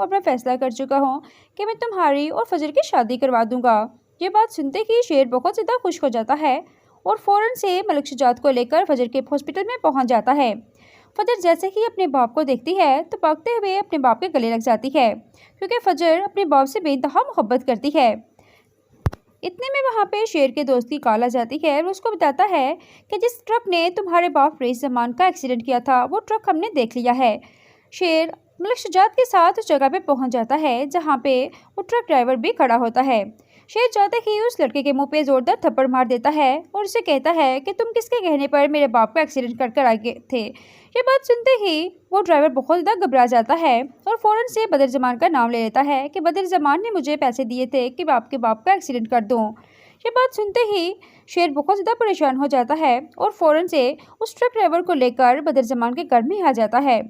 और मैं फैसला कर चुका हूँ कि मैं तुम्हारी और फजर की शादी करवा दूंगा। ये बात सुनते ही शेर बहुत ज़्यादा खुश हो जाता है और फ़ौरन से मलिक शुजात को लेकर फजर के हॉस्पिटल में पहुंच जाता है। फजर जैसे ही अपने बाप को देखती है तो भागते हुए अपने बाप के गले लग जाती है, क्योंकि फजर अपने बाप से बेइंतहा मोहब्बत करती है। इतने में वहाँ पे शेर के दोस्त की कॉल आ जाती है और उसको बताता है कि जिस ट्रक ने तुम्हारे बाप रईस जमान का एक्सीडेंट किया था वो ट्रक हमने देख लिया है। शेर मलिक शुजात के साथ उस जगह पे पहुंच जाता है जहाँ पे वो ट्रक ड्राइवर भी खड़ा होता है। शेर जाते ही उस लड़के के मुंह पे जोरदार थप्पड़ मार देता है और उसे कहता है कि तुम किसके कहने पर मेरे बाप का एक्सीडेंट कर आए थे। ये बात सुनते ही वो ड्राइवर बहुत ज़्यादा घबरा जाता है और फ़ौरन से बदर जमान का नाम ले लेता है कि बदर जमान ने मुझे पैसे दिए थे कि मैं आपके बाप का एक्सीडेंट कर दूँ। ये बात सुनते ही शेर बहुत ज़्यादा परेशान हो जाता है और फ़ौरन से उस ट्रक ड्राइवर को लेकर बदर जमान के घर में आ जाता है।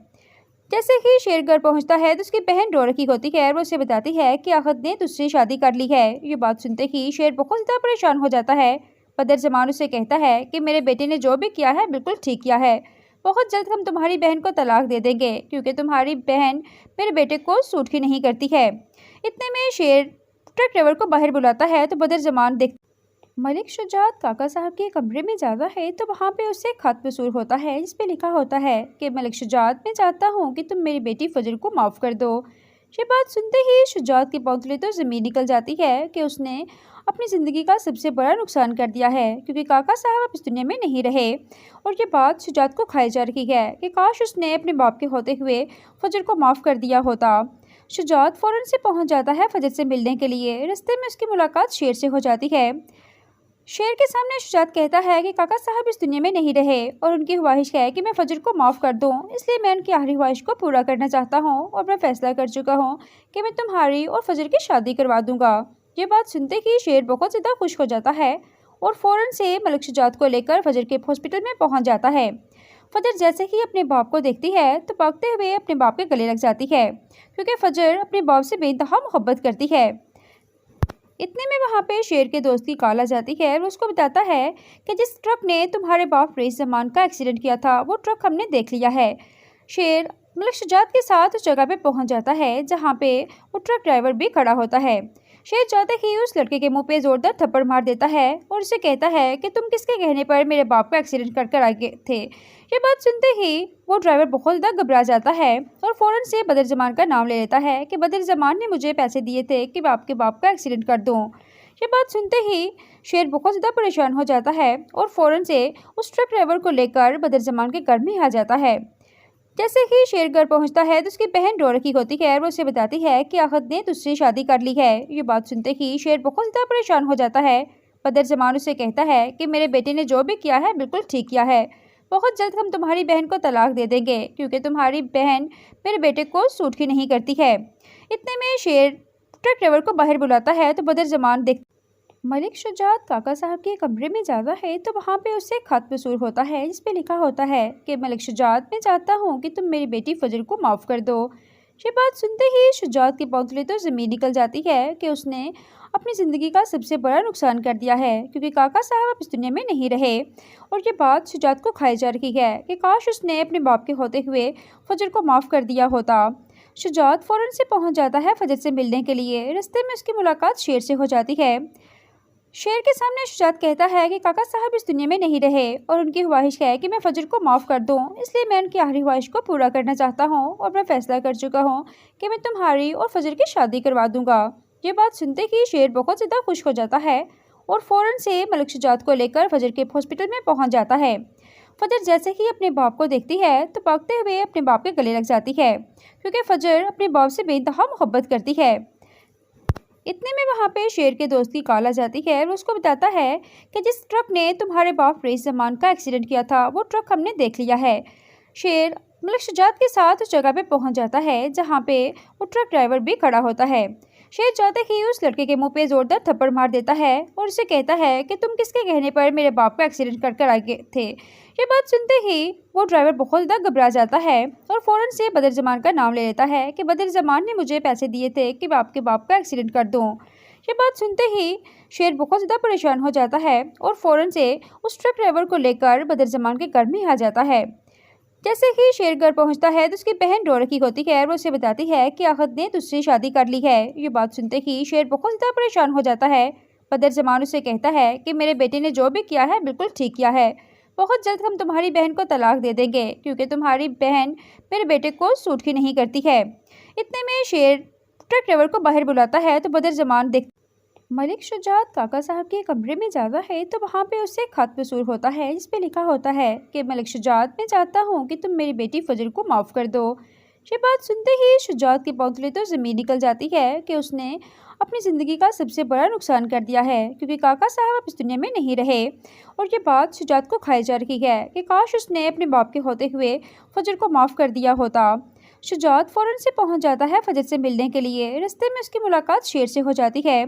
जैसे ही शेर घर पहुंचता है तो उसकी बहन रो रखी होती है और वो उसे बताती है कि आहत ने तुझसे शादी कर ली है। ये बात सुनते ही शेर बहुत ज़्यादा परेशान हो जाता है। बदर जमान उसे कहता है कि मेरे बेटे ने जो भी किया है बिल्कुल ठीक किया है। बहुत जल्द हम तुम्हारी बहन को तलाक दे देंगे क्योंकि तुम्हारी बहन मेरे बेटे को सूट ही नहीं करती है। इतने में शेर ट्रक ड्राइवर को बाहर बुलाता है तो बदर जमान देख मलिक शुजात काका साहब के कमरे में जाता है तो वहाँ पे उसे खत वसूल होता है जिस पे लिखा होता है कि मलिक शुजात, मैं चाहता हूँ कि तुम मेरी बेटी फजर को माफ़ कर दो। ये बात सुनते ही शुजात की पौंतले तो ज़मीन निकल जाती है कि उसने अपनी ज़िंदगी का सबसे बड़ा नुकसान कर दिया है, क्योंकि काका साहब अब इस दुनिया में नहीं रहे। और ये बात शुजात को खाई जा रही है कि काश उसने अपने बाप के होते हुए फजर को माफ़ कर दिया होता। शुजात फ़ौरन से पहुँच जाता है फजर से मिलने के लिए। रास्ते में उसकी मुलाकात शेर से हो जाती है। शेर के सामने शुजात कहता है कि काका साहब इस दुनिया में नहीं रहे और उनकी ख्वाहिश है कि मैं फजर को माफ़ कर दूं, इसलिए मैं उनकी आखिरी ख्वाहिश को पूरा करना चाहता हूं और मैं फैसला कर चुका हूं कि मैं तुम्हारी और फजर की शादी करवा दूंगा। ये बात सुनते ही शेर बहुत ज़्यादा खुश हो जाता है और फ़ौरन से मलिक शुजात को लेकर फजर के हॉस्पिटल में पहुँच जाता है। फजर जैसे ही अपने बाप को देखती है तो भागते हुए अपने बाप के गले लग जाती है, क्योंकि फजर अपने बाप से बेइंतहा मोहब्बत करती है। इतने में वहाँ पे शेर के दोस्त की कॉल आ जाती है और उसको बताता है कि जिस ट्रक ने तुम्हारे बाप रईस जमान का एक्सीडेंट किया था वो ट्रक हमने देख लिया है। शेर मलिक शुजात के साथ उस जगह पे पहुंच जाता है जहाँ पे वो ट्रक ड्राइवर भी खड़ा होता है। शेर जाते ही उस लड़के के मुंह पे जोरदार थप्पड़ मार देता है और उसे कहता है कि तुम किसके कहने पर मेरे बाप का एक्सीडेंट कर आए थे। ये बात सुनते ही वो ड्राइवर बहुत ज़्यादा घबरा जाता है और फ़ौरन से बदर जमान का नाम ले लेता है कि बदर जमान ने मुझे पैसे दिए थे कि मैं आपके बाप का एक्सीडेंट कर दूँ। ये बात सुनते ही शेर बहुत ज़्यादा परेशान हो जाता है और फ़ौरन से उस ट्रक ड्राइवर को लेकर बदर जमान के घर में आ जाता है। जैसे ही शेर घर पहुंचता है तो उसकी बहन रो रखी होती है और वो उसे बताती है कि आहत ने तुझसे शादी कर ली है। ये बात सुनते ही शेर बहुत ज़्यादा परेशान हो जाता है। बदर जमान उसे कहता है कि मेरे बेटे ने जो भी किया है बिल्कुल ठीक किया है। बहुत जल्द हम तुम्हारी बहन को तलाक दे देंगे क्योंकि तुम्हारी बहन मेरे बेटे को सूट ही नहीं करती है। इतने में शेर ट्रक ड्राइवर को बाहर बुलाता है तो बदर जमान देख मलिक शुजात काका साहब के कमरे में जाता है तो वहाँ पे उससे खत वसूल होता है जिस पे लिखा होता है कि मलिक शुजात, मैं चाहता हूँ कि तुम मेरी बेटी फजर को माफ़ कर दो। ये बात सुनते ही शुजात की पौंतले तो ज़मीन निकल जाती है कि उसने अपनी ज़िंदगी का सबसे बड़ा नुकसान कर दिया है, क्योंकि काका साहब अब इस दुनिया में नहीं रहे। और ये बात शुजात को खाई जा रही है कि काश उसने अपने बाप के होते हुए फजर को माफ़ कर दिया होता। शुजात फ़ौरन से पहुँच जाता है फजर से मिलने के लिए। रास्ते में उसकी मुलाकात शेर से हो जाती है। शेर के सामने शुजात कहता है कि काका साहब इस दुनिया में नहीं रहे और उनकी ख्वाहिश है कि मैं फजर को माफ़ कर दूं, इसलिए मैं उनकी आखिरी ख्वाहिश को पूरा करना चाहता हूं और मैं फैसला कर चुका हूं कि मैं तुम्हारी और फजर की शादी करवा दूंगा। ये बात सुनते ही शेर बहुत ज़्यादा खुश हो जाता है और फ़ौरन से मलिक शुजात को लेकर फजर के हॉस्पिटल में पहुँच जाता है। फजर जैसे ही अपने बाप को देखती है तो भागते हुए अपने बाप के गले लग जाती है, क्योंकि फजर अपने बाप से बेइंतहा मोहब्बत करती है। इतने में वहाँ पे शेर के दोस्त की कॉल आ जाती है और उसको बताता है कि जिस ट्रक ने तुम्हारे बाप रईस जमान का एक्सीडेंट किया था वो ट्रक हमने देख लिया है। शेर मलिक शुजात के साथ उस जगह पे पहुंच जाता है जहाँ पे वो ट्रक ड्राइवर भी खड़ा होता है। शेर जाते ही उस लड़के के मुंह पे जोरदार थप्पड़ मार देता है और उसे कहता है कि तुम किसके कहने पर मेरे बाप का एक्सीडेंट कर आए थे। ये बात सुनते ही वो ड्राइवर बहुत ज़्यादा घबरा जाता है और फ़ौरन से बदर जमान का नाम ले लेता है कि बदर जमान ने मुझे पैसे दिए थे कि मैं आपके बाप का एक्सीडेंट कर दूँ। ये बात सुनते ही शेर बहुत ज़्यादा परेशान हो जाता है और फ़ौरन से उस ट्रक ड्राइवर को लेकर बदर जमान के घर में आ जाता है। जैसे ही शेर घर पहुंचता है तो उसकी बहन रो रही होती है और वो उसे बताती है कि आहत ने तुझसे शादी कर ली है। ये बात सुनते ही शेर बहुत ज़्यादा परेशान हो जाता है। बदरजमान उसे कहता है कि मेरे बेटे ने जो भी किया है बिल्कुल ठीक किया है। बहुत जल्द हम तुम्हारी बहन को तलाक दे देंगे क्योंकि तुम्हारी बहन मेरे बेटे को सूट ही नहीं करती है। इतने में शेर ट्रक ड्राइवर को बाहर बुलाता है तो बदरजमान देख मलिक शुजात काका साहब के कमरे में जाता है तो वहाँ पे उसे खत वसूल होता है जिस पे लिखा होता है कि मलिक शुजात, मैं चाहता हूँ कि तुम मेरी बेटी फजर को माफ़ कर दो। ये बात सुनते ही शुजात की पौंतले तो ज़मीन निकल जाती है कि उसने अपनी ज़िंदगी का सबसे बड़ा नुकसान कर दिया है क्योंकि काका साहब अब इस दुनिया में नहीं रहे। और ये बात शुजात को खाई जा रही है कि काश उसने अपने बाप के होते हुए फजर को माफ़ कर दिया होता। शुजात फ़ौरन से पहुँच जाता है फजर से मिलने के लिए। रास्ते में उसकी मुलाकात शेर से हो जाती है।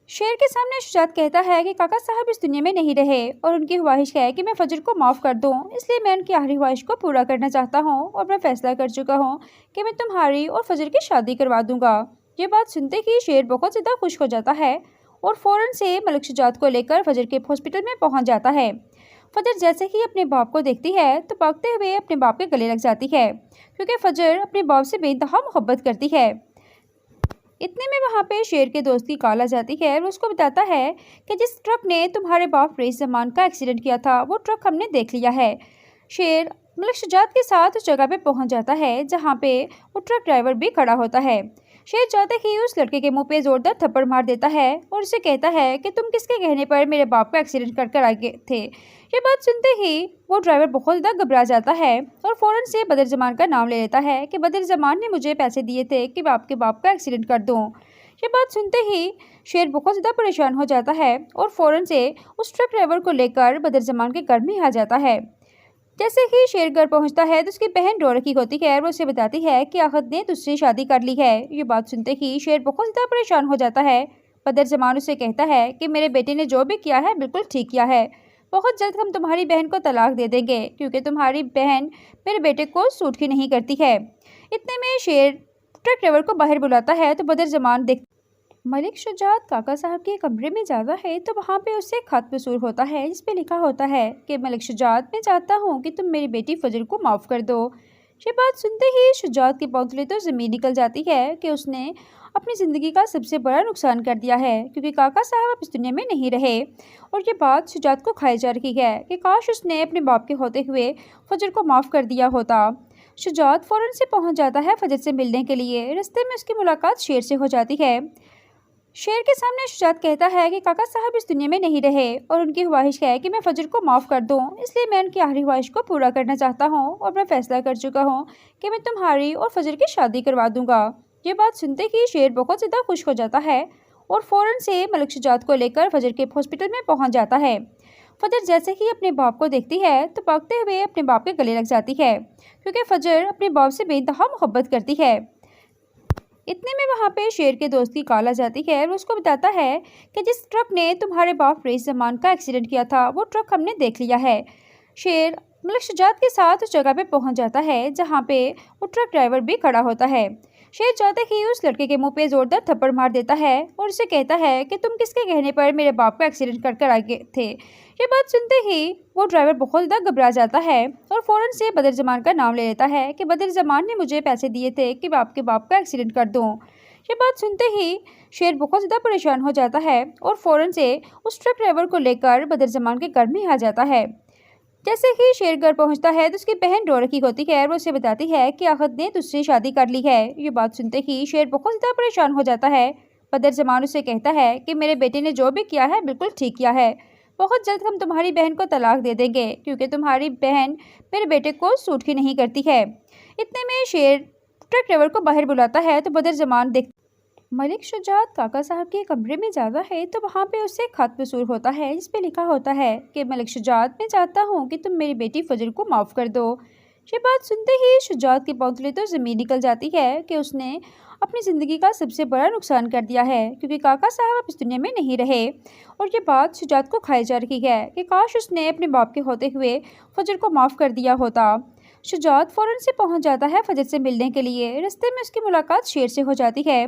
शेर के सामने शुजात कहता है कि काका साहब इस दुनिया में नहीं रहे और उनकी ख्वाहिश है कि मैं फजर को माफ़ कर दूं, इसलिए मैं उनकी आखिरी ख्वाहिश को पूरा करना चाहता हूं और मैं फैसला कर चुका हूं कि मैं तुम्हारी और फजर की शादी करवा दूंगा। ये बात सुनते ही शेर बहुत ज़्यादा खुश हो जाता है और फ़ौरन से मलिक शुजात को लेकर फजर के हॉस्पिटल में पहुँच जाता है। फजर जैसे ही अपने बाप को देखती है तो भागते हुए अपने बाप के गले लग जाती है क्योंकि फजर अपने बाप से बेइंतहा मोहब्बत करती है। इतने में वहाँ पे शेर के दोस्त की कॉल आ जाती है और उसको बताता है कि जिस ट्रक ने तुम्हारे बाप रईस जमान का एक्सीडेंट किया था वो ट्रक हमने देख लिया है। शेर मलिक शुजात के साथ उस जगह पे पहुँच जाता है जहाँ पे वो ट्रक ड्राइवर भी खड़ा होता है। शेर जाते ही उस लड़के के मुंह पे जोरदार थप्पड़ मार देता है और उसे कहता है कि तुम किसके कहने पर मेरे बाप का एक्सीडेंट कर कर आए थे। ये बात सुनते ही वो ड्राइवर बहुत ज़्यादा घबरा जाता है और फ़ौरन से बदरजमान का नाम ले लेता है कि बदरजमान ने मुझे पैसे दिए थे कि मैं आपके बाप का एक्सीडेंट कर दूँ। ये बात सुनते ही शेर बहुत ज़्यादा परेशान हो जाता है और फ़ौरन से उस ट्रक ड्राइवर को लेकर बदरजमान के घर में आ जाता है। जैसे ही शेर घर पहुंचता है तो उसकी बहन रो रही होती है और वो उसे बताती है कि आहत ने तुझसे शादी कर ली है। ये बात सुनते ही शेर बहुत ज़्यादा परेशान हो जाता है। बदरजमान उसे कहता है कि मेरे बेटे ने जो भी किया है बिल्कुल ठीक किया है। बहुत जल्द हम तुम्हारी बहन को तलाक दे देंगे क्योंकि तुम्हारी बहन मेरे बेटे को सूट ही नहीं करती है। इतने में शेर ट्रक ड्राइवर को बाहर बुलाता है तो बदरजमान देख मलिक शुजात काका साहब के कमरे में जाता है तो वहाँ पे उसे खत वसूल होता है जिस पे लिखा होता है कि मलिक शुजात, मैं चाहता हूँ कि तुम मेरी बेटी फजर को माफ़ कर दो। ये बात सुनते ही शुजात की पौंतले तो ज़मीन निकल जाती है कि उसने अपनी ज़िंदगी का सबसे बड़ा नुकसान कर दिया है क्योंकि काका साहब अब इस दुनिया में नहीं रहे। और ये बात शुजात को खाई जा रही है कि काश उसने अपने बाप के होते हुए फजर को माफ़ कर दिया होता। शुजात फ़ौरन से पहुँच जाता है फजर से मिलने के लिए। रास्ते में उसकी मुलाकात शेर से हो जाती है। शेर के सामने शुजात कहता है कि काका साहब इस दुनिया में नहीं रहे और उनकी ख्वाहिश है कि मैं फजर को माफ़ कर दूं, इसलिए मैं उनकी आखिरी ख्वाहिश को पूरा करना चाहता हूं और मैं फैसला कर चुका हूं कि मैं तुम्हारी और फजर की शादी करवा दूंगा। ये बात सुनते ही शेर बहुत ज़्यादा खुश हो जाता है और फ़ौरन से मलिक शुजात को लेकर फजर के हॉस्पिटल में पहुँच जाता है। फजर जैसे ही अपने बाप को देखती है तो भागते हुए अपने बाप के गले लग जाती है क्योंकि फजर अपने बाप से बेइंतहा मोहब्बत करती है। इतने में वहाँ पे शेर के दोस्त की कॉल आ जाती है और उसको बताता है कि जिस ट्रक ने तुम्हारे बाप रईस जमान का एक्सीडेंट किया था वो ट्रक हमने देख लिया है। शेर मलिक शुजात के साथ उस जगह पे पहुँच जाता है जहाँ पे वो ट्रक ड्राइवर भी खड़ा होता है। शेर जाते ही उस लड़के के मुंह पे जोरदार थप्पड़ मार देता है और उसे कहता है कि तुम किसके कहने पर मेरे बाप का एक्सीडेंट कर कर आए थे। ये बात सुनते ही वो ड्राइवर बहुत ज़्यादा घबरा जाता है और फ़ौरन से बदरजमान का नाम ले लेता है कि बदरजमान ने मुझे पैसे दिए थे कि मैं आपके बाप का एक्सीडेंट कर दूँ। ये बात सुनते ही शेर बहुत ज़्यादा परेशान हो जाता है और फ़ौरन से उस ट्रक ड्राइवर को लेकर बदरजमान के घर में आ जाता है। जैसे ही शेर घर पहुंचता है तो उसकी बहन रो रही होती है और वो उसे बताती है कि आहत ने तुझसे शादी कर ली है। ये बात सुनते ही शेर बहुत ज़्यादा परेशान हो जाता है। बदरजमान उसे कहता है कि मेरे बेटे ने जो भी किया है बिल्कुल ठीक किया है। बहुत जल्द हम तुम्हारी बहन को तलाक दे देंगे क्योंकि तुम्हारी बहन मेरे बेटे को सूट ही नहीं करती है। इतने में शेर ट्रक ड्राइवर को बाहर बुलाता है तो बदरजमान देख मलिक शुजात काका साहब के कमरे में जाता है तो वहाँ पे उसे खत वसूल होता है जिस पे लिखा होता है कि मलिक शुजात, मैं चाहता हूँ कि तुम मेरी बेटी फजर को माफ़ कर दो। ये बात सुनते ही शुजात की पौंतले तो ज़मीन निकल जाती है कि उसने अपनी ज़िंदगी का सबसे बड़ा नुकसान कर दिया है क्योंकि काका साहब अब इस दुनिया में नहीं रहे। और ये बात शुजात को खाई जा रही है कि काश उसने अपने बाप के होते हुए फजर को माफ़ कर दिया होता। शुजात फ़ौरन से पहुँच जाता है फजर से मिलने के लिए। रास्ते में उसकी मुलाकात शेर से हो जाती है।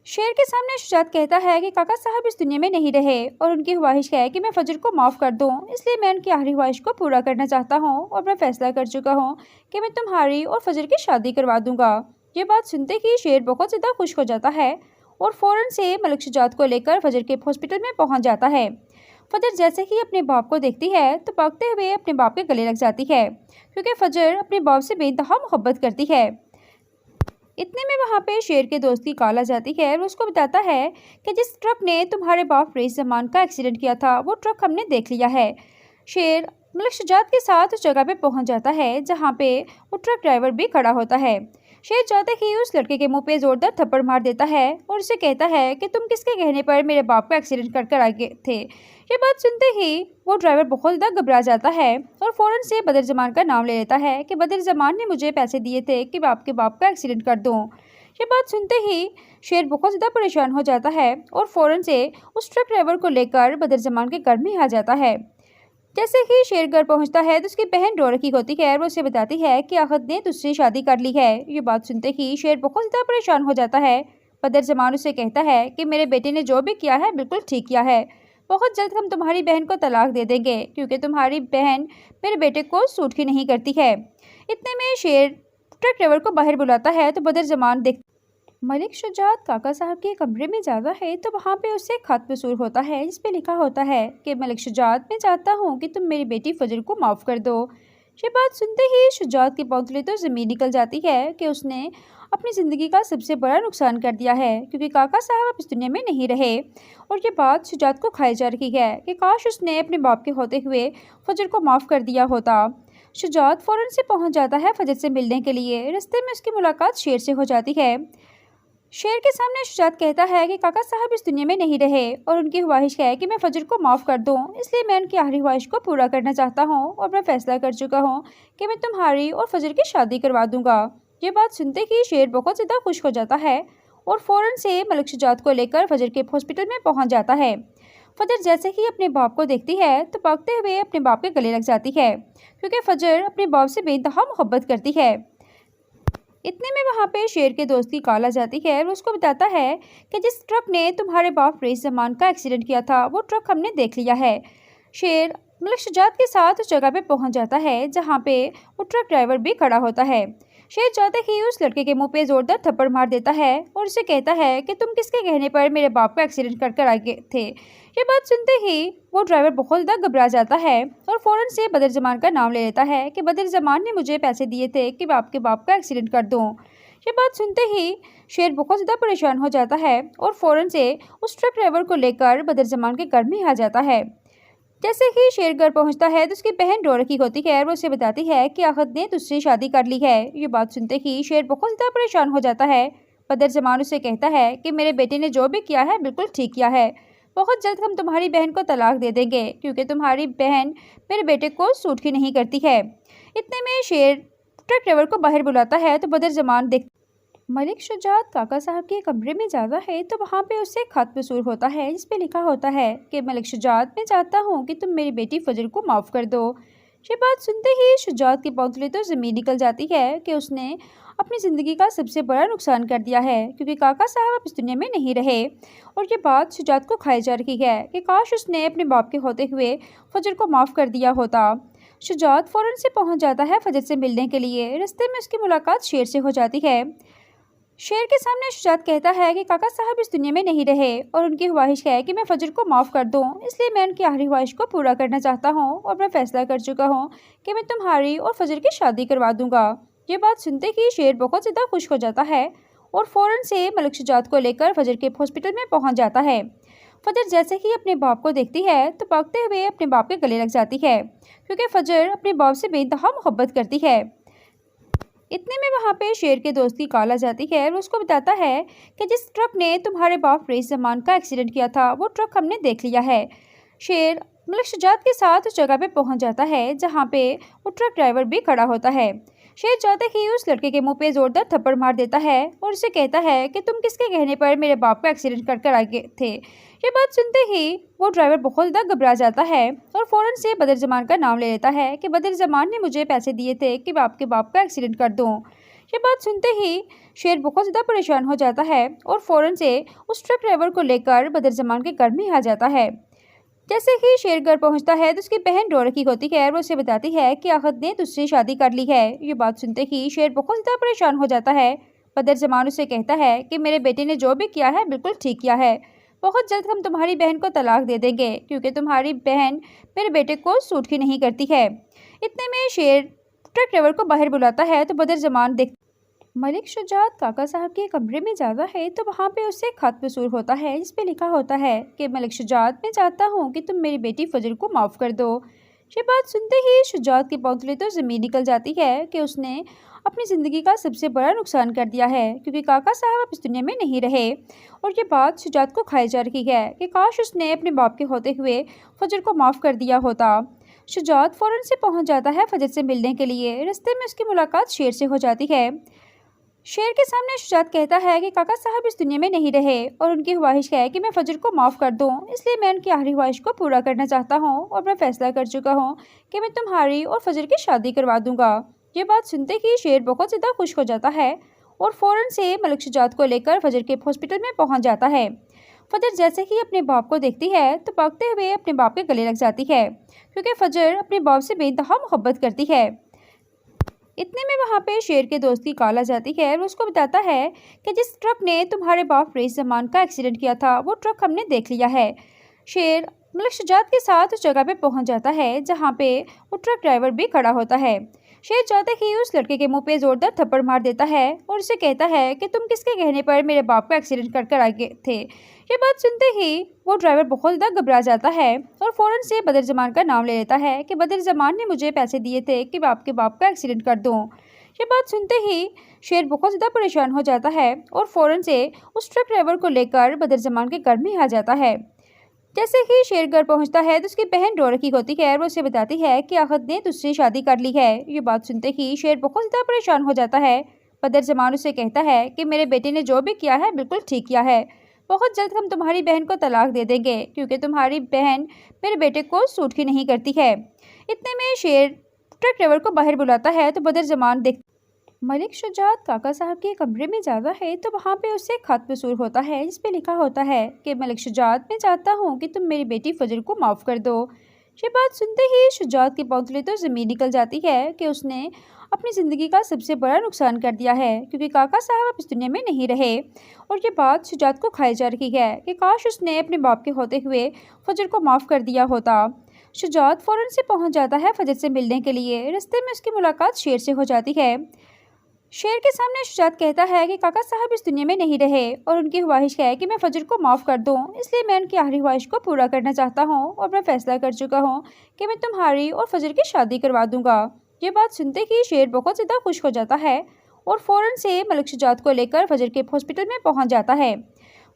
शेर के सामने शुजात कहता है कि काका साहब इस दुनिया में नहीं रहे और उनकी ख्वाहिश है कि मैं फजर को माफ़ कर दूं, इसलिए मैं उनकी आखिरी ख्वाहिश को पूरा करना चाहता हूं और मैं फैसला कर चुका हूं कि मैं तुम्हारी और फजर की शादी करवा दूंगा। ये बात सुनते ही शेर बहुत ज़्यादा खुश हो जाता है और फ़ौरन से मलिक शुजात को लेकर फजर के हॉस्पिटल में पहुंच जाता है। फजर जैसे ही अपने बाप को देखती है तो भागते हुए अपने बाप के गले लग जाती है, क्योंकि फजर अपने बाप से बेइंतहा मोहब्बत करती है। इतने में वहाँ पे शेर के दोस्त की कॉल आ जाती है और उसको बताता है कि जिस ट्रक ने तुम्हारे बाप रईस जमान का एक्सीडेंट किया था वो ट्रक हमने देख लिया है। शेर मलिक शुजात के साथ उस जगह पे पहुँच जाता है जहाँ पे वो ट्रक ड्राइवर भी खड़ा होता है। शेर जाते ही उस लड़के के मुंह पे जोरदार थप्पड़ मार देता है और उसे कहता है कि तुम किसके कहने पर मेरे बाप का एक्सीडेंट कर आए थे। ये बात सुनते ही वो ड्राइवर बहुत ज़्यादा घबरा जाता है और फ़ौरन से बदर जमान का नाम ले लेता है कि बदर जमान ने मुझे पैसे दिए थे कि मैं आपके बाप का एक्सीडेंट कर दूं। ये बात सुनते ही शेर बहुत ज़्यादा परेशान हो जाता है और फ़ौरन से उस ट्रक ड्राइवर को लेकर बदर जमान के घर में आ जाता है। जैसे ही शेर घर पहुंचता है तो उसकी बहन रो रखी होती है और वो उसे बताती है कि आहत ने तुझसे शादी कर ली है। ये बात सुनते ही शेर बहुत ज़्यादा परेशान हो जाता है। बदर जमान उसे कहता है कि मेरे बेटे ने जो भी किया है बिल्कुल ठीक किया है, बहुत जल्द हम तुम्हारी बहन को तलाक दे देंगे क्योंकि तुम्हारी बहन मेरे बेटे को सूट ही नहीं करती है। इतने में शेर ट्रक ड्राइवर को बाहर बुलाता है तो बदर जमान देख मलिक शुजात काका साहब के कमरे में जाता है तो वहाँ पे उसे एक खत वसूल होता है जिस पे लिखा होता है कि मलिक शुजात, मैं चाहता हूँ कि तुम मेरी बेटी फजर को माफ़ कर दो। ये बात सुनते ही शुजात की पौंतली तो ज़मीन निकल जाती है कि उसने अपनी ज़िंदगी का सबसे बड़ा नुकसान कर दिया है, क्योंकि काका साहब अब इस दुनिया में नहीं रहे। और ये बात शुजात को खाई जा रही है कि काश उसने अपने बाप के होते हुए फजर को माफ़ कर दिया होता। शुजात फ़ौरन से पहुँच जाता है फजर से मिलने के लिए। रास्ते में उसकी मुलाकात शेर से हो जाती है। शेर के सामने शुजात कहता है कि काका साहब इस दुनिया में नहीं रहे और उनकी ख्वाहिश है कि मैं फजर को माफ़ कर दूं, इसलिए मैं उनकी आखिरी ख्वाहिश को पूरा करना चाहता हूं और मैं फैसला कर चुका हूं कि मैं तुम्हारी और फजर की शादी करवा दूंगा। ये बात सुनते ही शेर बहुत ज़्यादा खुश हो जाता है और फ़ौरन से मलिक शुजात को लेकर फजर के हॉस्पिटल में पहुँच जाता है। फजर जैसे ही अपने बाप को देखती है तो भागते हुए अपने बाप के गले लग जाती है, क्योंकि फजर अपने बाप से बेइंतहा मोहब्बत करती है। इतने में वहाँ पे शेर के दोस्त की कॉल आ जाती है और उसको बताता है कि जिस ट्रक ने तुम्हारे बाप रईस जमान का एक्सीडेंट किया था वो ट्रक हमने देख लिया है। शेर मलिक शुजात के साथ उस जगह पे पहुँच जाता है जहाँ पे वो ट्रक ड्राइवर भी खड़ा होता है। शेर जाते ही उस लड़के के मुंह पे जोरदार थप्पड़ मार देता है और उसे कहता है कि तुम किसके कहने पर मेरे बाप का एक्सीडेंट कर आए थे। ये बात सुनते ही वो ड्राइवर बहुत ज़्यादा घबरा जाता है और फ़ौरन से बदर जमान का नाम ले लेता है कि बदर जमान ने मुझे पैसे दिए थे कि मैं आपके बाप का एक्सीडेंट कर दूं। ये बात सुनते ही शेर बहुत ज़्यादा परेशान हो जाता है और फ़ौरन से उस ट्रक ड्राइवर को लेकर बदर जमान के घर में आ जाता है। जैसे ही शेर घर पहुंचता है तो उसकी बहन रो रखी होती है और वो उसे बताती है कि आहत ने तुझसे शादी कर ली है। ये बात सुनते ही शेर बहुत ज़्यादा परेशान हो जाता है। बदर जमान उसे कहता है कि मेरे बेटे ने जो भी किया है बिल्कुल ठीक किया है, बहुत जल्द हम तुम्हारी बहन को तलाक दे देंगे क्योंकि तुम्हारी बहन मेरे बेटे को सूट ही नहीं करती है। इतने में शेर ट्रक ड्राइवर को बाहर बुलाता है तो बदर जमान देख मलिक शुजात काका साहब के कमरे में जाता है तो वहाँ पे उससे एक खत वसूल होता है जिस पे लिखा होता है कि मलिक शुजात, मैं चाहता हूँ कि तुम मेरी बेटी फजर को माफ़ कर दो। ये बात सुनते ही शुजात की पौंतली तो ज़मीन निकल जाती है कि उसने अपनी ज़िंदगी का सबसे बड़ा नुकसान कर दिया है, क्योंकि काका साहब अब इस दुनिया में नहीं रहे। और ये बात शुजात को खाई जा रही है कि काश उसने अपने बाप के होते हुए फजर को माफ़ कर दिया होता। शुजात फ़ौरन से पहुँच जाता है फजर से मिलने के लिए। रास्ते में उसकी मुलाकात शेर से हो जाती है। शेर के सामने शुजात कहता है कि काका साहब इस दुनिया में नहीं रहे और उनकी ख्वाहिश है कि मैं फजर को माफ़ कर दूं, इसलिए मैं उनकी आखिरी ख्वाहिश को पूरा करना चाहता हूं और मैं फैसला कर चुका हूं कि मैं तुम्हारी और फजर की शादी करवा दूंगा। ये बात सुनते ही शेर बहुत ज़्यादा खुश हो जाता है और फ़ौरन से मलिक शुजात को लेकर फजर के हॉस्पिटल में पहुँच जाता है। फजर जैसे ही अपने बाप को देखती है तो भागते हुए अपने बाप के गले लग जाती है, क्योंकि फजर अपने बाप से बेइंतहा मोहब्बत करती है। इतने में वहाँ पे शेर के दोस्त की कॉल आ जाती है और उसको बताता है कि जिस ट्रक ने तुम्हारे बाप रईस जमान का एक्सीडेंट किया था वो ट्रक हमने देख लिया है। शेर मलिक शुजात के साथ उस जगह पे पहुँच जाता है जहाँ पे वो ट्रक ड्राइवर भी खड़ा होता है। शेर जाते ही उस लड़के के मुंह पे जोरदार थप्पड़ मार देता है और उसे कहता है कि तुम किसके कहने पर मेरे बाप का एक्सीडेंट कर आए थे। ये बात सुनते ही वो ड्राइवर बहुत ज़्यादा घबरा जाता है और फ़ौरन से बदर जमान का नाम ले लेता है कि बदर जमान ने मुझे पैसे दिए थे कि मैं आपके बाप का एक्सीडेंट कर दूं। ये बात सुनते ही शेर बहुत ज़्यादा परेशान हो जाता है और फ़ौरन से उस ट्रक ड्राइवर को लेकर बदरज़मान के घर में आ जाता है। जैसे ही शेर घर पहुंचता है तो उसकी बहन रो रखी होती है और वो उसे बताती है कि आहत ने तुझसे शादी कर ली है। ये बात सुनते ही शेर बहुत ज़्यादा परेशान हो जाता है। बदरज़मान उसे कहता है कि मेरे बेटे ने जो भी किया है बिल्कुल ठीक किया है। बहुत जल्द हम तुम्हारी बहन को तलाक दे देंगे क्योंकि तुम्हारी बहन मेरे बेटे को सूट ही नहीं करती है। इतने में शेर ट्रक ड्राइवर को बाहर बुलाता है तो बदरज़मान देख मलिक शुजात काका साहब के कमरे में जाता है तो वहाँ पे उसे खत वसूल होता है जिस पे लिखा होता है कि मलिक शुजात, मैं चाहता हूँ कि तुम मेरी बेटी फजर को माफ़ कर दो। ये बात सुनते ही शुजात की पौंतले तो ज़मीन निकल जाती है कि उसने अपनी ज़िंदगी का सबसे बड़ा नुकसान कर दिया है क्योंकि काका साहब अब इस दुनिया में नहीं रहे। और ये बात शुजात को खाई जा रही है कि काश उसने अपने बाप के होते हुए फजर को माफ़ कर दिया होता। शुजात फ़ौरन से पहुँच जाता है फजर से मिलने के लिए। रास्ते में उसकी मुलाकात शेर से हो जाती है। शेर के सामने शुजात कहता है कि काका साहब इस दुनिया में नहीं रहे और उनकी ख्वाहिश है कि मैं फजर को माफ़ कर दूं, इसलिए मैं उनकी आखिरी ख्वाहिश को पूरा करना चाहता हूं और मैं फैसला कर चुका हूं कि मैं तुम्हारी और फजर की शादी करवा दूंगा। ये बात सुनते ही शेर बहुत ज़्यादा खुश हो जाता है और फ़ौरन से मलिक शुजात को लेकर फजर के हॉस्पिटल में पहुँच जाता है। फजर जैसे ही अपने बाप को देखती है तो भागते हुए अपने बाप के गले लग जाती है क्योंकि फजर अपने बाप से बेइंतहा मोहब्बत करती है। इतने में वहाँ पे शेर के दोस्त की कॉल आ जाती है और उसको बताता है कि जिस ट्रक ने तुम्हारे बाप रईस जमान का एक्सीडेंट किया था वो ट्रक हमने देख लिया है। शेर मलिक शुजात के साथ उस जगह पे पहुँच जाता है जहाँ पे वो ट्रक ड्राइवर भी खड़ा होता है। शेर जाते ही उस लड़के के मुंह पे जोरदार थप्पड़ मार देता है और उसे कहता है कि तुम किसके कहने पर मेरे बाप का एक्सीडेंट कर आए थे। ये बात सुनते ही वो ड्राइवर बहुत ज़्यादा घबरा जाता है और फ़ौरन से बदरज़मान का नाम ले लेता है कि बदरज़मान ने मुझे पैसे दिए थे कि मैं आपके बाप का एक्सीडेंट कर दूं। ये बात सुनते ही शेर बहुत ज़्यादा परेशान हो जाता है और फ़ौरन से उस ट्रक ड्राइवर को लेकर बदरज़मान के घर में आ जाता है। जैसे ही शेर घर पहुंचता है तो उसकी बहन रो रखी होती है और वो उसे बताती है कि आहत ने तुझसे शादी कर ली है। ये बात सुनते ही शेर बहुत ज़्यादा परेशान हो जाता है। बदरज़मान उसे कहता है कि मेरे बेटे ने जो भी किया है बिल्कुल ठीक किया है। बहुत जल्द हम तुम्हारी बहन को तलाक दे देंगे क्योंकि तुम्हारी बहन मेरे बेटे को सूट ही नहीं करती है। इतने में शेर ट्रक ड्राइवर को बाहर बुलाता है तो बदरज़मान देख मलिक शुजात काका साहब के कमरे में जाता है तो वहाँ पे उसे खत वसूल होता है जिस पे लिखा होता है कि मलिक शुजात, मैं चाहता हूँ कि तुम मेरी बेटी फजर को माफ़ कर दो। ये बात सुनते ही शुजात की पौंतले तो ज़मीन निकल जाती है कि उसने अपनी ज़िंदगी का सबसे बड़ा नुकसान कर दिया है क्योंकि काका साहब अब इस दुनिया में नहीं रहे। और ये बात शुजात को खाई जा रही है कि काश उसने अपने बाप के होते हुए फजर को माफ़ कर दिया होता। शुजात फ़ौरन से पहुँच जाता है फजर से मिलने के लिए। रास्ते में उसकी मुलाकात शेर से हो जाती है। शेर के सामने शुजात कहता है कि काका साहब इस दुनिया में नहीं रहे और उनकी ख्वाहिश है कि मैं फजर को माफ़ कर दूं, इसलिए मैं उनकी आखिरी ख्वाहिश को पूरा करना चाहता हूं और मैं फैसला कर चुका हूं कि मैं तुम्हारी और फजर की शादी करवा दूंगा। ये बात सुनते ही शेर बहुत ज़्यादा खुश हो जाता है और फ़ौरन से मलिक शुजात को लेकर फजर के हॉस्पिटल में पहुँच जाता है।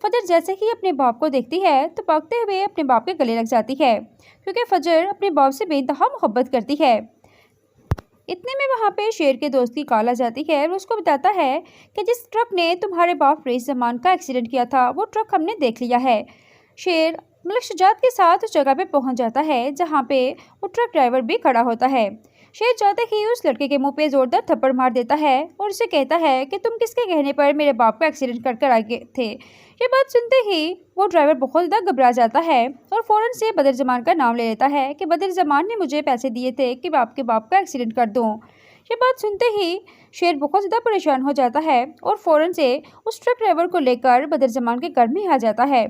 फजर जैसे ही अपने बाप को देखती है तो भागते हुए अपने बाप के गले लग जाती है क्योंकि फजर अपने बाप से बेइंतहा मोहब्बत करती है। इतने में वहाँ पे शेर के दोस्त की कॉल आ जाती है और उसको बताता है कि जिस ट्रक ने तुम्हारे बाप रईस जमान का एक्सीडेंट किया था वो ट्रक हमने देख लिया है। शेर मलिक शुजात के साथ उस जगह पे पहुँच जाता है जहाँ पे वो ट्रक ड्राइवर भी खड़ा होता है। शेर जाते ही उस लड़के के मुंह पे जोरदार थप्पड़ मार देता है और उसे कहता है कि तुम किसके कहने पर मेरे बाप का एक्सीडेंट कर आए थे। ये बात सुनते ही वो ड्राइवर बहुत ज़्यादा घबरा जाता है और फ़ौरन से बदरज़मान का नाम ले लेता है कि बदरज़मान ने मुझे पैसे दिए थे कि मैं आपके बाप का एक्सीडेंट कर दूं। ये बात सुनते ही शेर बहुत ज़्यादा परेशान हो जाता है और फ़ौरन से उस ट्रक ड्राइवर को लेकर बदरज़मान के घर में आ जाता है।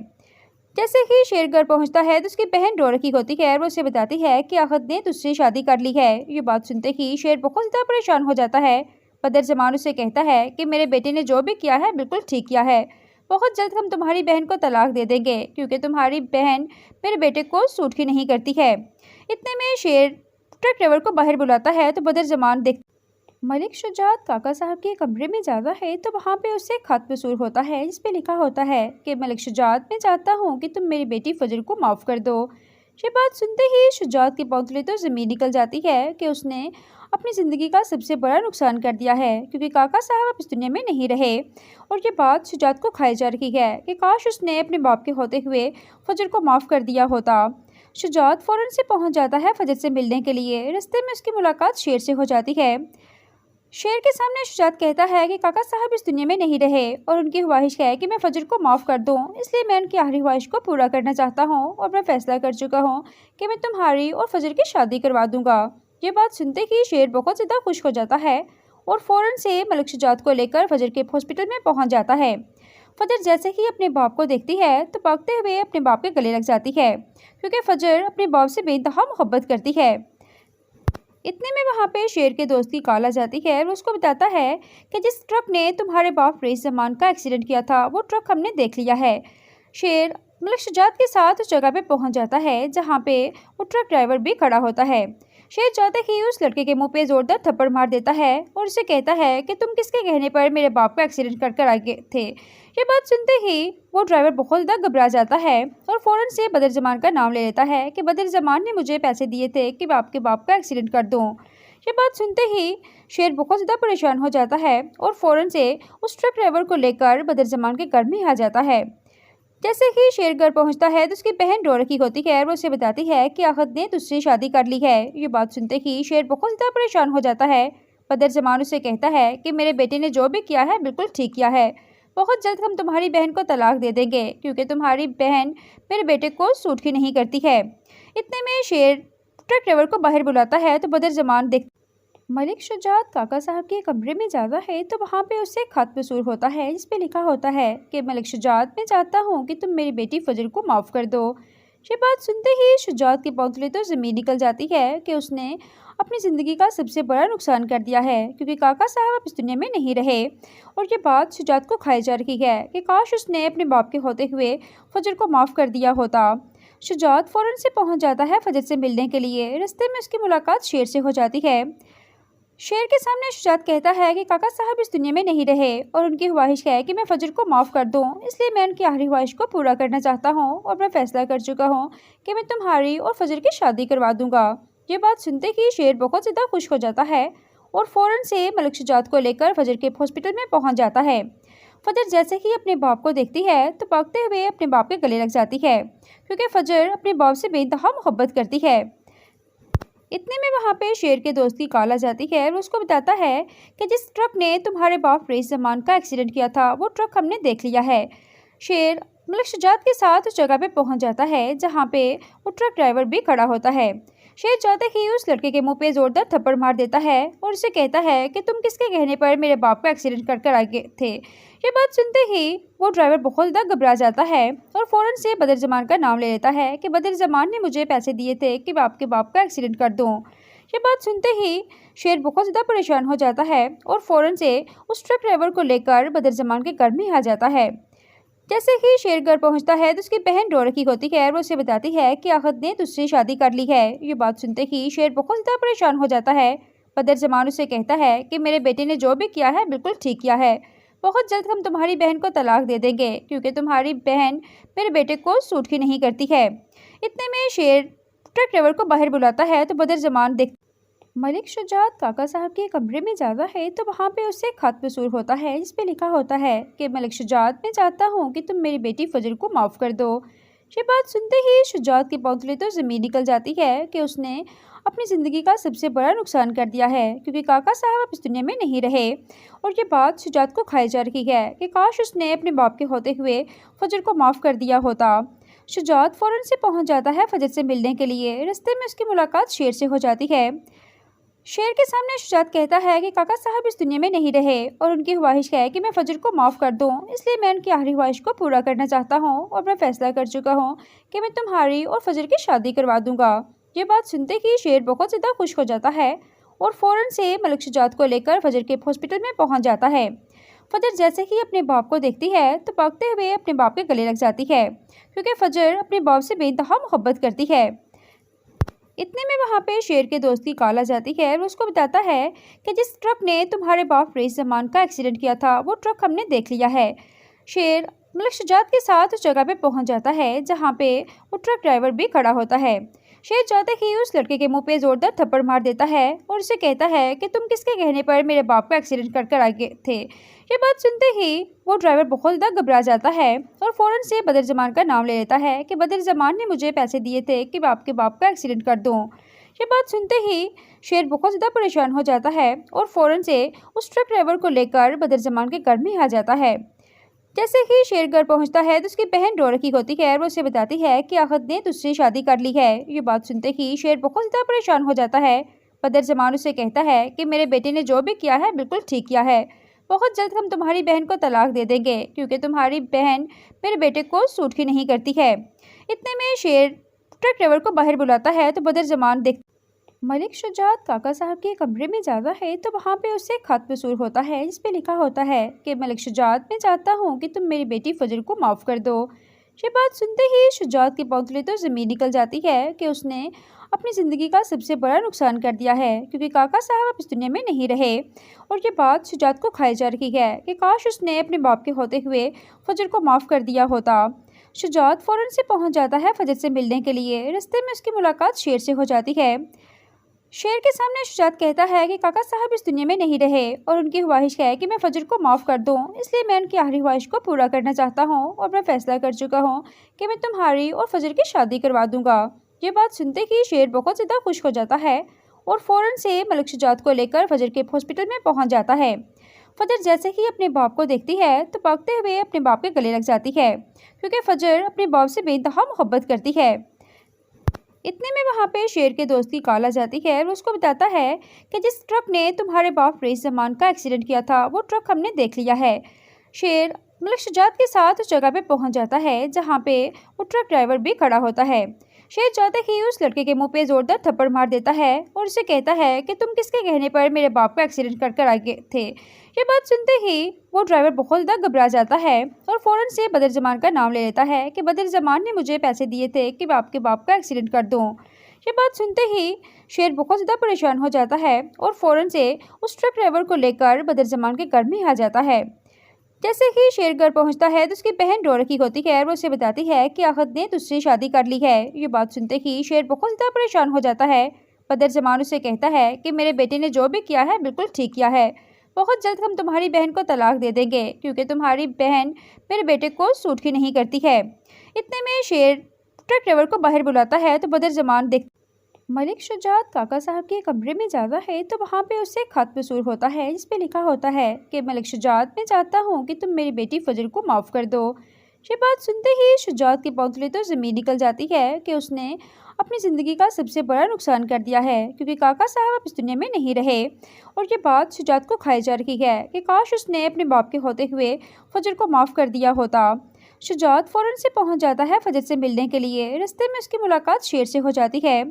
जैसे ही शेर घर पहुंचता है तो उसकी बहन रो रखी होती है और वो उसे बताती है कि आहत ने तुझसे शादी कर ली है। ये बात सुनते ही शेर बहुत ज़्यादा परेशान हो जाता है। बदरज़मान उसे कहता है कि मेरे बेटे ने जो भी किया है बिल्कुल ठीक किया है। बहुत जल्द हम तुम्हारी बहन को तलाक दे देंगे क्योंकि तुम्हारी बहन मेरे बेटे को सूट ही नहीं करती है। इतने में शेर ट्रक ड्राइवर को बाहर बुलाता है तो बदरज़मान देख मलिक शुजात काका साहब के कमरे में जाता है तो वहाँ पे उसे खत वसूल होता है जिस पे लिखा होता है कि मलिक शुजात, मैं चाहता हूँ कि तुम मेरी बेटी फजर को माफ़ कर दो। ये बात सुनते ही शुजात की पौंतले तो ज़मीन निकल जाती है कि उसने अपनी ज़िंदगी का सबसे बड़ा नुकसान कर दिया है क्योंकि काका साहब अब इस दुनिया में नहीं रहे। और ये बात शुजात को खाई जा रही है कि काश उसने अपने बाप के होते हुए फजर को माफ़ कर दिया होता। शुजात फ़ौरन से पहुँच जाता है फजर से मिलने के लिए। रास्ते में उसकी मुलाकात शेर से हो जाती है। शेर के सामने शुजात कहता है कि काका साहब इस दुनिया में नहीं रहे और उनकी ख्वाहिश है कि मैं फजर को माफ़ कर दूं, इसलिए मैं उनकी आखिरी ख्वाहिश को पूरा करना चाहता हूं और मैं फैसला कर चुका हूं कि मैं तुम्हारी और फजर की शादी करवा दूंगा। ये बात सुनते ही शेर बहुत ज़्यादा खुश हो जाता है और फ़ौरन से मलिक शुजात को लेकर फजर के हॉस्पिटल में पहुंच जाता है। फजर जैसे ही अपने बाप को देखती है तो भागते हुए अपने बाप के गले लग जाती है, क्योंकि फजर अपने बाप से बेइंतहा मोहब्बत करती है। इतने में वहाँ पे शेर के दोस्त की कॉल आ जाती है और उसको बताता है कि जिस ट्रक ने तुम्हारे बाप रईस जमान का एक्सीडेंट किया था वो ट्रक हमने देख लिया है। शेर मलिक शुजात के साथ उस जगह पे पहुंच जाता है जहाँ पे वो ट्रक ड्राइवर भी खड़ा होता है। शेर जाते ही उस लड़के के मुंह पे जोरदार थप्पड़ मार देता है और उसे कहता है कि तुम किसके कहने पर मेरे बाप का एक्सीडेंट कर कर आए थे। ये बात सुनते ही वो ड्राइवर बहुत ज़्यादा घबरा जाता है और फ़ौरन से बदर जमान का नाम ले लेता है कि बदर जमान ने मुझे पैसे दिए थे कि मैं आपके बाप का एक्सीडेंट कर दूं। ये बात सुनते ही शेर बहुत ज़्यादा परेशान हो जाता है और फ़ौरन से उस ट्रक ड्राइवर को लेकर बदर जमान के घर में आ जाता है। जैसे ही शेर घर पहुंचता है तो उसकी बहन रो रखी होती है और वो उसे बताती है कि आहत ने तुझसे शादी कर ली है। ये बात सुनते ही शेर बहुत ज़्यादा परेशान हो जाता है। बदर जमान उसे कहता है कि मेरे बेटे ने जो भी किया है बिल्कुल ठीक किया है, बहुत जल्द हम तुम्हारी बहन को तलाक दे देंगे क्योंकि तुम्हारी बहन मेरे बेटे को सूट ही नहीं करती है। इतने में शेर ट्रक ड्राइवर को बाहर बुलाता है तो बदर जमान देख मलिक शुजात काका साहब के कमरे में जाता है तो वहाँ पे उसे खत वसूल होता है जिस पे लिखा होता है कि मलिक शुजात, मैं चाहता हूँ कि तुम मेरी बेटी फजर को माफ़ कर दो। ये बात सुनते ही शुजात की पौंतले तो ज़मीन निकल जाती है कि उसने अपनी ज़िंदगी का सबसे बड़ा नुकसान कर दिया है, क्योंकि काका साहब अब इस दुनिया में नहीं रहे। और ये बात शुजात को खाई जा रही है कि काश उसने अपने बाप के होते हुए फजर को माफ़ कर दिया होता। शुजात फ़ौरन से पहुँच जाता है फजर से मिलने के लिए। रास्ते में उसकी मुलाकात शेर से हो जाती है। शेर के सामने शुजात कहता है कि काका साहब इस दुनिया में नहीं रहे और उनकी ख्वाहिश है कि मैं फजर को माफ़ कर दूं, इसलिए मैं उनकी आखिरी ख्वाहिश को पूरा करना चाहता हूं और मैं फैसला कर चुका हूं कि मैं तुम्हारी और फजर की शादी करवा दूंगा। ये बात सुनते ही शेर बहुत ज़्यादा खुश हो जाता है और फ़ौरन से मलिक शुजात को लेकर फजर के हॉस्पिटल में पहुँच जाता है। फजर जैसे ही अपने बाप को देखती है तो भागते हुए अपने बाप के गले लग जाती है, क्योंकि फजर अपने बाप से बेइंतहा मोहब्बत करती है। इतने में वहाँ पे शेर के दोस्त की कॉल आ जाती है और उसको बताता है कि जिस ट्रक ने तुम्हारे बाप रईस जमान का एक्सीडेंट किया था वो ट्रक हमने देख लिया है। शेर मलिक शुजात के साथ उस जगह पे पहुंच जाता है जहाँ पे वो ट्रक ड्राइवर भी खड़ा होता है। शेर जाते ही उस लड़के के मुंह पे जोरदार थप्पड़ मार देता है और उसे कहता है कि तुम किसके कहने पर मेरे बाप का एक्सीडेंट कर कर आए थे। ये बात सुनते ही वो ड्राइवर बहुत ज़्यादा घबरा जाता है और फ़ौरन से बदर जमान का नाम ले लेता है कि बदर जमान ने मुझे पैसे दिए थे कि मैं आपके बाप का एक्सीडेंट कर दूं। ये बात सुनते ही शेर बहुत ज़्यादा परेशान हो जाता है और फ़ौरन से उस ट्रक ड्राइवर को लेकर बदर जमान के घर में आ जाता है। जैसे ही शेर घर पहुंचता है तो उसकी बहन रो रखी होती है और वो उसे बताती है कि आहत ने तुझसे शादी कर ली है। ये बात सुनते ही शेर बहुत ज़्यादा परेशान हो जाता है। बदर जमान उसे कहता है कि मेरे बेटे ने जो भी किया है बिल्कुल ठीक किया है, बहुत जल्द हम तुम्हारी बहन को तलाक दे देंगे क्योंकि तुम्हारी बहन मेरे बेटे को सूट ही नहीं करती है। इतने में शेर ट्रक ड्राइवर को बाहर बुलाता है तो बदर जमान देख मलिक शुजात काका साहब के कमरे में जाता है तो वहाँ पे उसे खत वसूल होता है जिस पे लिखा होता है कि मलिक शुजात, मैं चाहता हूँ कि तुम मेरी बेटी फजर को माफ़ कर दो। ये बात सुनते ही शुजात की पौंतले तो ज़मीन निकल जाती है कि उसने अपनी ज़िंदगी का सबसे बड़ा नुकसान कर दिया है, क्योंकि काका साहब अब इस दुनिया में नहीं रहे। और ये बात शुजात को खाई जा रही है कि काश उसने अपने बाप के होते हुए फजर को माफ़ कर दिया होता। शुजात फ़ौरन से पहुँच जाता है फजर से मिलने के लिए। रास्ते में उसकी मुलाकात शेर से हो जाती है। शेर के सामने शुजात कहता है कि काका साहब इस दुनिया में नहीं रहे और उनकी ख्वाहिश है कि मैं फजर को माफ़ कर दूं, इसलिए मैं उनकी आखिरी ख्वाहिश को पूरा करना चाहता हूं और मैं फैसला कर चुका हूं कि मैं तुम्हारी और फजर की शादी करवा दूंगा। ये बात सुनते ही शेर बहुत ज़्यादा खुश हो जाता है और फ़ौरन से मलिक शुजात को लेकर फजर के हॉस्पिटल में पहुँच जाता है। फजर जैसे ही अपने बाप को देखती है तो भागते हुए अपने बाप के गले लग जाती है, क्योंकि फजर अपने बाप से बेइंतहा मोहब्बत करती है। इतने में वहाँ पे शेर के दोस्त की कॉल आ जाती है और उसको बताता है कि जिस ट्रक ने तुम्हारे बाप रईस जमान का एक्सीडेंट किया था वो ट्रक हमने देख लिया है। शेर मलिक शुजात के साथ उस जगह पे पहुंच जाता है जहाँ पे वो ट्रक ड्राइवर भी खड़ा होता है। शेर जाते ही उस लड़के के मुंह पे जोरदार थप्पड़ मार देता है और उसे कहता है कि तुम किसके कहने पर मेरे बाप का एक्सीडेंट कर कर आए थे। ये बात सुनते ही वो ड्राइवर बहुत ज़्यादा घबरा जाता है और फ़ौरन से बदर जमान का नाम ले लेता है कि बदर जमान ने मुझे पैसे दिए थे कि मैं आपके बाप का एक्सीडेंट कर दूं। ये बात सुनते ही शेर बहुत ज़्यादा परेशान हो जाता है और फ़ौरन से उस ट्रक ड्राइवर को लेकर बदरज़मान के घर में आ जाता है। जैसे ही शेर घर पहुंचता है तो उसकी बहन रो रखी होती है और वो उसे बताती है कि आहत ने तुझसे शादी कर ली है। ये बात सुनते ही शेर बहुत ज़्यादा परेशान हो जाता है। बदरज़मान उसे कहता है कि मेरे बेटे ने जो भी किया है बिल्कुल ठीक किया है। बहुत जल्द हम तुम्हारी बहन को तलाक दे देंगे क्योंकि तुम्हारी बहन मेरे बेटे को सूट ही नहीं करती है। इतने में शेर ट्रक ड्राइवर को बाहर बुलाता है तो बदरज़मान देख मलिक शुजात काका साहब के कमरे में जाता है तो वहाँ पे उससे खत वसूल होता है जिस पे लिखा होता है कि मलिक शुजात, मैं चाहता हूँ कि तुम मेरी बेटी फजर को माफ़ कर दो। ये बात सुनते ही शुजात की पौंतले तो ज़मीन निकल जाती है कि उसने अपनी ज़िंदगी का सबसे बड़ा नुकसान कर दिया है क्योंकि काका साहब अब इस दुनिया में नहीं रहे। और ये बात शुजात को खाई जा रही है कि काश उसने अपने बाप के होते हुए फजर को माफ़ कर दिया होता। शुजात फ़ौरन से पहुँच जाता है फजर से मिलने के लिए। रास्ते में उसकी मुलाकात शेर से हो जाती है। शेर के सामने शुजात कहता है कि काका साहब इस दुनिया में नहीं रहे और उनकी ख्वाहिश है कि मैं फजर को माफ़ कर दूं, इसलिए मैं उनकी आखिरी ख्वाहिश को पूरा करना चाहता हूं और मैं फैसला कर चुका हूं कि मैं तुम्हारी और फजर की शादी करवा दूंगा। ये बात सुनते ही शेर बहुत ज़्यादा खुश हो जाता है और फ़ौरन से मलिक शुजात को लेकर फजर के हॉस्पिटल में पहुँच जाता है। फजर जैसे ही अपने बाप को देखती है तो भागते हुए अपने बाप के गले लग जाती है क्योंकि फजर अपने बाप से बेइंतहा मोहब्बत करती है। इतने में वहाँ पे शेर के दोस्त की कॉल आ जाती है और उसको बताता है कि जिस ट्रक ने तुम्हारे बाप रईस जमान का एक्सीडेंट किया था वो ट्रक हमने देख लिया है। शेर मलिक शुजात के साथ उस जगह पे पहुँच जाता है जहाँ पे वो ट्रक ड्राइवर भी खड़ा होता है। शेर जाते ही उस लड़के के मुंह पे जोरदार थप्पड़ मार देता है और उसे कहता है कि तुम किसके कहने पर मेरे बाप का एक्सीडेंट कर कर आए थे। ये बात सुनते ही वो ड्राइवर बहुत ज़्यादा घबरा जाता है और फ़ौरन से बदरज़मान का नाम ले लेता है कि बदरज़मान ने मुझे पैसे दिए थे कि मैं आपके बाप का एक्सीडेंट कर दूँ। ये बात सुनते ही शेर बहुत ज़्यादा परेशान हो जाता है और फ़ौरन से उस ट्रक ड्राइवर को लेकर बदरज़मान के घर में आ जाता है। जैसे ही शेर घर पहुंचता है तो उसकी बहन रो रखी होती है और वो उसे बताती है कि आहत ने तुझसे शादी कर ली है। ये बात सुनते ही शेर बहुत ज़्यादा परेशान हो जाता है। बदरज़मान उसे कहता है कि मेरे बेटे ने जो भी किया है बिल्कुल ठीक किया है। बहुत जल्द हम तुम्हारी बहन को तलाक दे देंगे क्योंकि तुम्हारी बहन मेरे बेटे को सूट ही नहीं करती है। इतने में शेर ट्रक ड्राइवर को बाहर बुलाता है तो बदरज़मान देख मलिक शुजात काका साहब के कमरे में जाता है तो वहाँ पे उससे खत वसूल होता है जिस पे लिखा होता है कि मलिक शुजात, मैं चाहता हूँ कि तुम मेरी बेटी फजर को माफ़ कर दो। ये बात सुनते ही शुजात की पौंतले तो ज़मीन निकल जाती है कि उसने अपनी ज़िंदगी का सबसे बड़ा नुकसान कर दिया है क्योंकि काका साहब अब इस दुनिया में नहीं रहे। और ये बात शुजात को खाई जा रही है कि काश उसने अपने बाप के होते हुए फजर को माफ़ कर दिया होता। शुजात फ़ौरन से पहुँच जाता है फजर से मिलने के लिए। रास्ते में उसकी मुलाकात शेर से हो जाती है।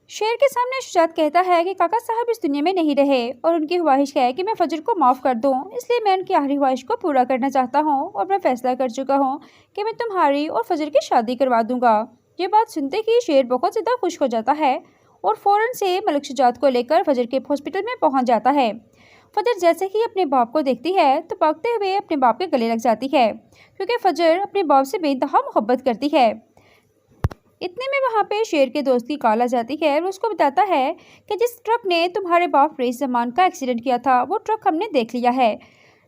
शेर के सामने शुजात कहता है कि काका साहब इस दुनिया में नहीं रहे और उनकी ख्वाहिश है कि मैं फजर को माफ़ कर दूं, इसलिए मैं उनकी आखिरी ख्वाहिश को पूरा करना चाहता हूं और मैं फैसला कर चुका हूं कि मैं तुम्हारी और फजर की शादी करवा दूंगा। ये बात सुनते ही शेर बहुत ज़्यादा खुश हो जाता है और फ़ौरन से मलिक शुजात को लेकर फजर के हॉस्पिटल में पहुँच जाता है। फजर जैसे ही अपने बाप को देखती है तो भागते हुए अपने बाप के गले लग जाती है क्योंकि फजर अपने बाप से बेइंतहा मोहब्बत करती है। इतने में वहाँ पे शेर के दोस्त की कॉल आ जाती है और उसको बताता है कि जिस ट्रक ने तुम्हारे बाप रईस जमान का एक्सीडेंट किया था वो ट्रक हमने देख लिया है।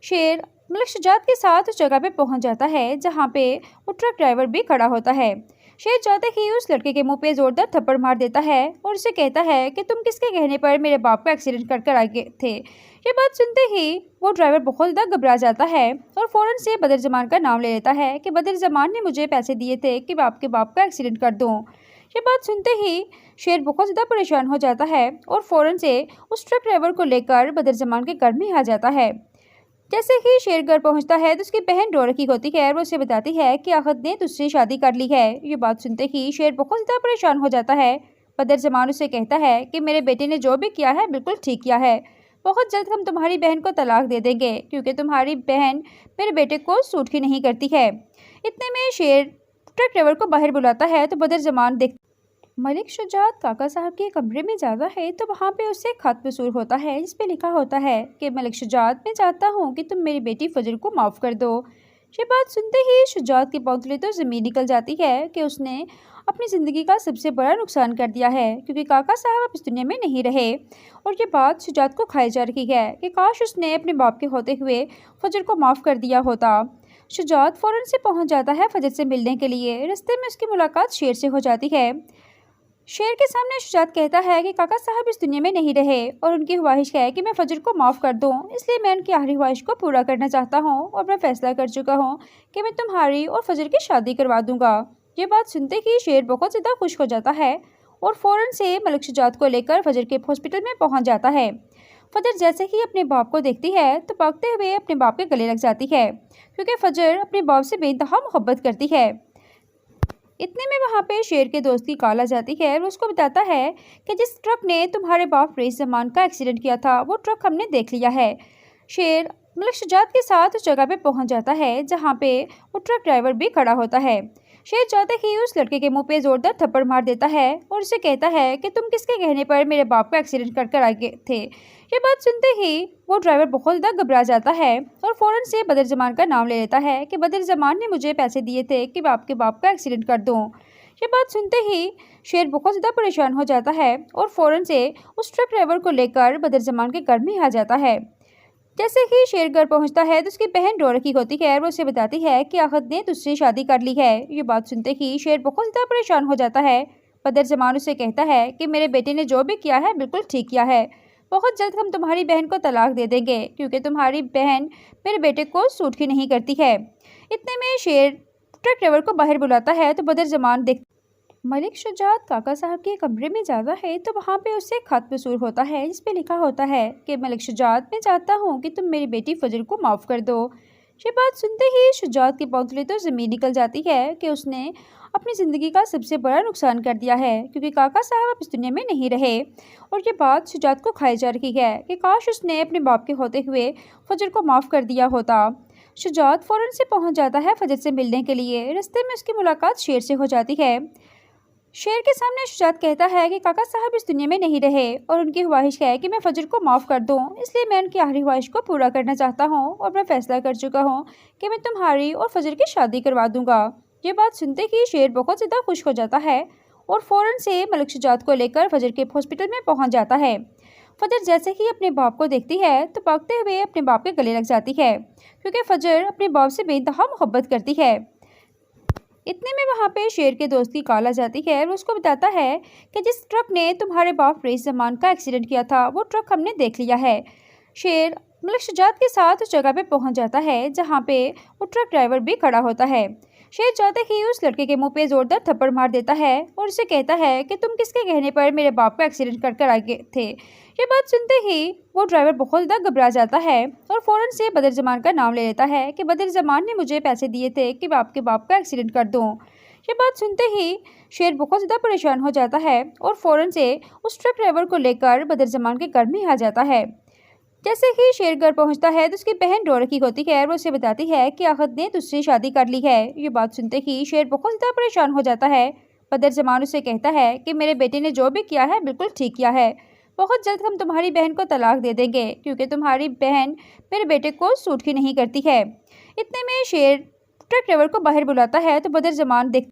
शेर मलिक शुजात के साथ उस जगह पे पहुँच जाता है जहाँ पे वो ट्रक ड्राइवर भी खड़ा होता है। शेर जाते ही उस लड़के के मुंह पे जोरदार थप्पड़ मार देता है और उसे कहता है कि तुम किसके कहने पर मेरे बाप का एक्सीडेंट कर कर आए थे। ये बात सुनते ही वो ड्राइवर बहुत ज़्यादा घबरा जाता है और फ़ौरन से बदरज़मान का नाम ले लेता है कि बदरज़मान ने मुझे पैसे दिए थे कि मैं आपके बाप का एक्सीडेंट कर दूं। ये बात सुनते ही शेर बहुत ज़्यादा परेशान हो जाता है और फ़ौरन से उस ट्रक ड्राइवर को लेकर बदरज़मान के घर में आ जाता है। जैसे ही शेर घर पहुंचता है तो उसकी बहन रो रखी होती है और वो उसे बताती है कि आहत ने तुझसे शादी कर ली है। ये बात सुनते ही शेर बहुत ज़्यादा परेशान हो जाता है। बदरज़मान उसे कहता है कि मेरे बेटे ने जो भी किया है बिल्कुल ठीक किया है। बहुत जल्द हम तुम्हारी बहन को तलाक दे देंगे क्योंकि तुम्हारी बहन मेरे बेटे को सूट ही नहीं करती है। इतने में शेर ट्रक ड्राइवर को बाहर बुलाता है तो बदरज़मान देख मलिक शुजात काका साहब के कमरे में जाता है तो वहाँ पे उससे खत वसूल होता है जिस पे लिखा होता है कि मलिक शुजात, मैं चाहता हूँ कि तुम मेरी बेटी फजर को माफ़ कर दो। ये बात सुनते ही शुजात की पौंतले तो ज़मीन निकल जाती है कि उसने अपनी ज़िंदगी का सबसे बड़ा नुकसान कर दिया है क्योंकि काका साहब अब इस दुनिया में नहीं रहे। और ये बात शुजात को खाई जा रही है कि काश उसने अपने बाप के होते हुए फजर को माफ़ कर दिया होता। शुजात फ़ौरन से पहुँच जाता है फजर से मिलने के लिए। रास्ते में उसकी मुलाकात शेर से हो जाती है। शेर के सामने शुजात कहता है कि काका साहब इस दुनिया में नहीं रहे और उनकी ख्वाहिश है कि मैं फजर को माफ़ कर दूं, इसलिए मैं उनकी आखिरी ख्वाहिश को पूरा करना चाहता हूं और मैं फैसला कर चुका हूं कि मैं तुम्हारी और फजर की शादी करवा दूंगा। ये बात सुनते ही शेर बहुत ज़्यादा खुश हो जाता है और फ़ौरन से मलिक शुजात को लेकर फजर के हॉस्पिटल में पहुंच जाता है। फजर जैसे ही अपने बाप को देखती है तो भागते हुए अपने बाप के गले लग जाती है, क्योंकि फजर अपने बाप से बेइंतहा मोहब्बत करती है। इतने में वहाँ पे शेर के दोस्त की कॉल आ जाती है और उसको बताता है कि जिस ट्रक ने तुम्हारे बाप रईस जमान का एक्सीडेंट किया था वो ट्रक हमने देख लिया है। शेर मलिक शुजात के साथ उस जगह पे पहुंच जाता है जहाँ पे वो ट्रक ड्राइवर भी खड़ा होता है। शेर जाते ही उस लड़के के मुंह पे जोरदार थप्पड़ मार देता है और उसे कहता है कि तुम किसके कहने पर मेरे बाप का एक्सीडेंट कर आ गए थे। ये बात सुनते ही वो ड्राइवर बहुत ज़्यादा घबरा जाता है और फ़ौरन से बदर जमान का नाम ले लेता है कि बदर जमान ने मुझे पैसे दिए थे कि मैं आपके बाप का एक्सीडेंट कर दूं। ये बात सुनते ही शेर बहुत ज़्यादा परेशान हो जाता है और फ़ौरन से उस ट्रक ड्राइवर को लेकर बदर जमान के घर में आ जाता है। जैसे ही शेर घर पहुंचता है तो उसकी बहन रो रखी होती है और वो उसे बताती है कि आहत ने तुझसे शादी कर ली है। ये बात सुनते ही शेर बहुत ज़्यादा परेशान हो जाता है। बदर जमान उसे कहता है कि मेरे बेटे ने जो भी किया है बिल्कुल ठीक किया है, बहुत जल्द हम तुम्हारी बहन को तलाक दे देंगे क्योंकि तुम्हारी बहन मेरे बेटे को सूट ही नहीं करती है। इतने में शेर ट्रक ड्राइवर को बाहर बुलाता है तो बदर जमान देख मलिक शुजात काका साहब के कमरे में ज़्यादा है तो वहाँ पे उससे खत वसूल होता है जिस पे लिखा होता है कि मलिक शुजात, मैं चाहता हूँ कि तुम मेरी बेटी फजर को माफ़ कर दो। ये बात सुनते ही शुजात की पौंतले तो ज़मीन निकल जाती है कि उसने अपनी ज़िंदगी का सबसे बड़ा नुकसान कर दिया है, क्योंकि काका साहब अब इस दुनिया में नहीं रहे। और ये बात शुजात को खाई जा रही है कि काश उसने अपने बाप के होते हुए फजर को माफ़ कर दिया होता। शुजात फ़ौरन से पहुँच जाता है फजर से मिलने के लिए। रास्ते में उसकी मुलाकात शेर से हो जाती है। शेर के सामने शुजात कहता है कि काका साहब इस दुनिया में नहीं रहे और उनकी ख्वाहिश है कि मैं फजर को माफ़ कर दूं, इसलिए मैं उनकी आखिरी ख्वाहिश को पूरा करना चाहता हूं और मैं फैसला कर चुका हूं कि मैं तुम्हारी और फजर की शादी करवा दूंगा। ये बात सुनते ही शेर बहुत ज़्यादा खुश हो जाता है और फ़ौरन से मलिक शुजात को लेकर फजर के हॉस्पिटल में पहुँच जाता है। फजर जैसे ही अपने बाप को देखती है तो भागते हुए अपने बाप के गले लग जाती है, क्योंकि फजर अपने बाप से बेइंतहा मोहब्बत करती है। इतने में वहाँ पे शेर के दोस्त की कॉल आ जाती है और उसको बताता है कि जिस ट्रक ने तुम्हारे बाप रईस जमान का एक्सीडेंट किया था वो ट्रक हमने देख लिया है। शेर मलिक शुजात के साथ उस जगह पे पहुंच जाता है जहाँ पे वो ट्रक ड्राइवर भी खड़ा होता है। शेर जाते ही उस लड़के के मुंह पे जोरदार थप्पड़ मार देता है और उसे कहता है कि तुम किसके कहने पर मेरे बाप का एक्सीडेंट कर आ गए थे। ये बात सुनते ही वो ड्राइवर बहुत ज़्यादा घबरा जाता है और फ़ौरन से बदर जमान का नाम ले लेता है कि बदर जमान ने मुझे पैसे दिए थे कि मैं आपके बाप का एक्सीडेंट कर दूं। ये बात सुनते ही शेर बहुत ज़्यादा परेशान हो जाता है और फ़ौरन से उस ट्रक ड्राइवर को लेकर बदर जमान के घर में आ जाता है। जैसे ही शेर घर पहुंचता है तो उसकी बहन रो रखी होती है और वो उसे बताती है कि आहत ने तुझसे शादी कर ली है। ये बात सुनते ही शेर बहुत ज़्यादा परेशान हो जाता है। बदर जमान उसे कहता है कि मेरे बेटे ने जो भी किया है बिल्कुल ठीक किया है, बहुत जल्द हम तुम्हारी बहन को तलाक दे देंगे क्योंकि तुम्हारी बहन मेरे बेटे को सूट ही नहीं करती है। इतने में शेर ट्रक ड्राइवर को बाहर बुलाता है तो बदर जमान देख